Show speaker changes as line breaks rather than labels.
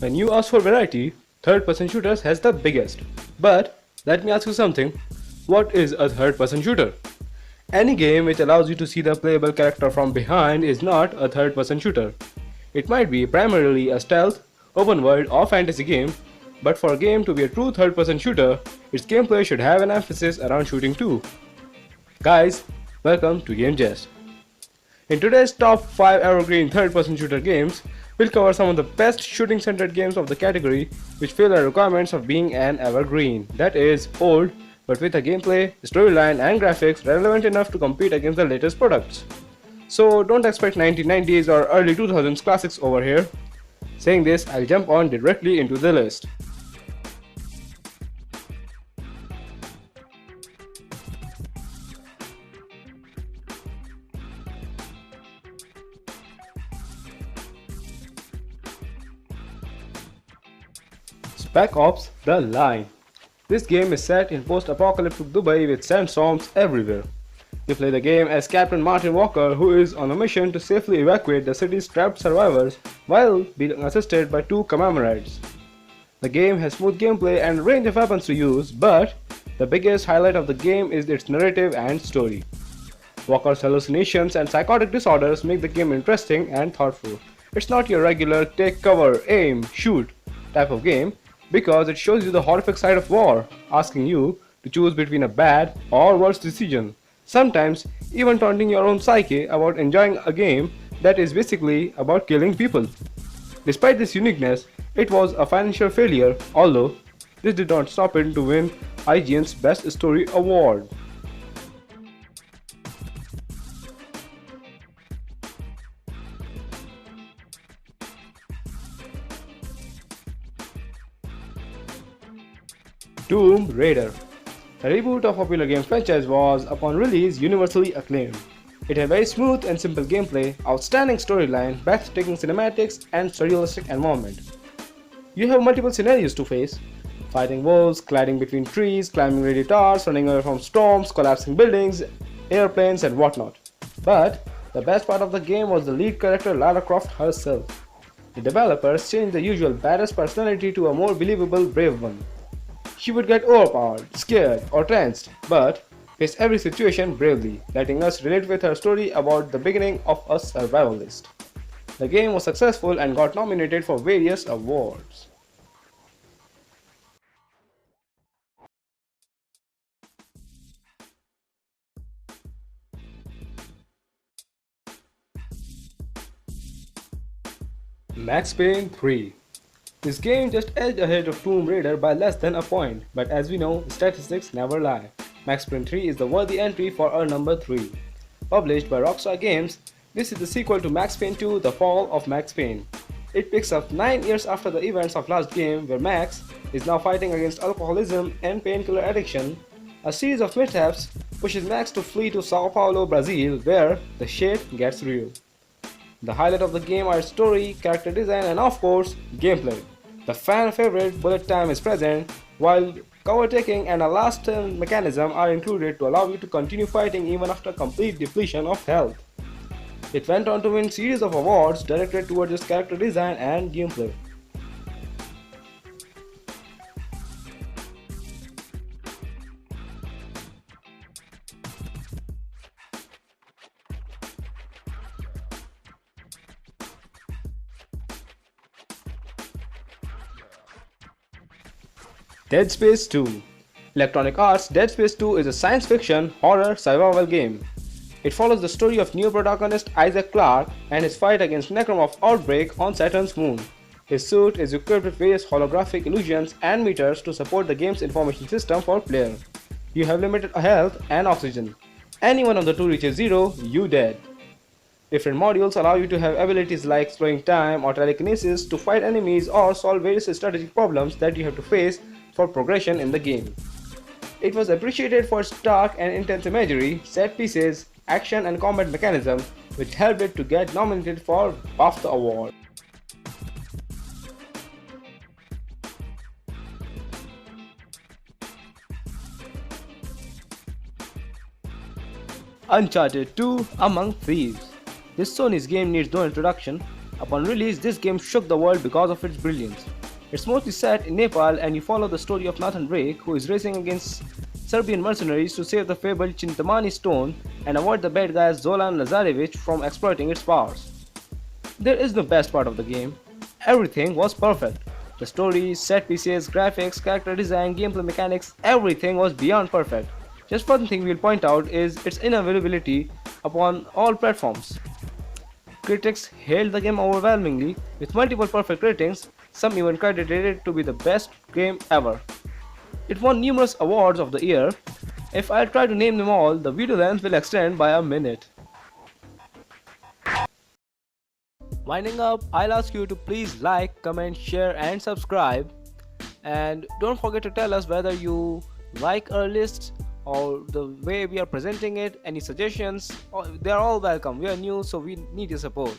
When you ask for variety, third-person shooters has the biggest. But let me ask you something. What is a third-person shooter? Any game which allows you to see the playable character from behind is not a third-person shooter. It might be primarily a stealth, open world or fantasy game, but for a game to be a true third-person shooter, its gameplay should have an emphasis around shooting too. Guys, welcome to Game Jest. In today's top 5 Evergreen third-person shooter games, we'll cover some of the best shooting-centered games of the category which fill the requirements of being an Evergreen, that is, old, but with a gameplay, storyline and graphics relevant enough to compete against the latest products. So don't expect 1990s or early 2000s classics over here. Saying this, I'll jump on directly into the list. Spec Ops: The Line. This game is set in post-apocalyptic Dubai with sandstorms everywhere. You play the game as Captain Martin Walker, who is on a mission to safely evacuate the city's trapped survivors while being assisted by two commemorates. The game has smooth gameplay and a range of weapons to use, but the biggest highlight of the game is its narrative and story. Walker's hallucinations and psychotic disorders make the game interesting and thoughtful. It's not your regular take cover, aim, shoot type of game, because it shows you the horrific side of war, asking you to choose between a bad or worse decision, sometimes even taunting your own psyche about enjoying a game that is basically about killing people. Despite this uniqueness, it was a financial failure, although this did not stop it to win IGN's Best Story award. Tomb Raider. The reboot of popular game franchise was, upon release, universally acclaimed. It had very smooth and simple gameplay, outstanding storyline, breathtaking cinematics, and surrealistic environment. You have multiple scenarios to face: fighting wolves, gliding between trees, climbing radiant towers, running away from storms, collapsing buildings, airplanes, and whatnot. But the best part of the game was the lead character Lara Croft herself. The developers changed the usual badass personality to a more believable, brave one. She would get overpowered, scared, or tensed, but face every situation bravely, letting us relate with her story about the beginning of a survivalist. The game was successful and got nominated for various awards. Max Payne 3. This game just edged ahead of Tomb Raider by less than a point, but as we know, statistics never lie. Max Payne 3 is the worthy entry for our number 3. Published by Rockstar Games, this is the sequel to Max Payne 2: The Fall of Max Payne. It picks up 9 years after the events of last game, where Max is now fighting against alcoholism and painkiller addiction. A series of mishaps pushes Max to flee to Sao Paulo, Brazil, where the shit gets real. The highlight of the game are story, character design, and of course, gameplay. The fan favorite bullet time is present, while cover taking and a last turn mechanism are included to allow you to continue fighting even after complete depletion of health. It went on to win series of awards directed towards its character design and gameplay. Dead Space 2. Electronic Arts' Dead Space 2 is a science fiction horror survival game. It follows the story of new protagonist Isaac Clarke and his fight against Necromorph outbreak on Saturn's moon. His suit is equipped with various holographic illusions and meters to support the game's information system for player. You have limited health and oxygen. Anyone on the 2 reaches 0, you dead. Different modules allow you to have abilities like slowing time or telekinesis to fight enemies or solve various strategic problems that you have to face for progression in the game. It was appreciated for its dark and intense imagery, set pieces, action and combat mechanism, which helped it to get nominated for BAFTA award. Uncharted 2: Among Thieves. This Sony's game needs no introduction. Upon release, this game shook the world because of its brilliance. It's mostly set in Nepal and you follow the story of Nathan Drake, who is racing against Serbian mercenaries to save the fabled Chintamani stone and avoid the bad guy Zolan Lazarevich from exploiting its powers. There is no best part of the game. Everything was perfect. The story, set pieces, graphics, character design, gameplay mechanics, everything was beyond perfect. Just one thing we'll point out is its unavailability upon all platforms. Critics hailed the game overwhelmingly, with multiple perfect ratings, some even credited it to be the best game ever. It won numerous awards of the year. If I try to name them all, the video length will extend by a minute. Winding up, I'll ask you to please like, comment, share, and subscribe. And don't forget to tell us whether you like our list or the way we are presenting it, any suggestions, they are all welcome. We are new, so we need your support.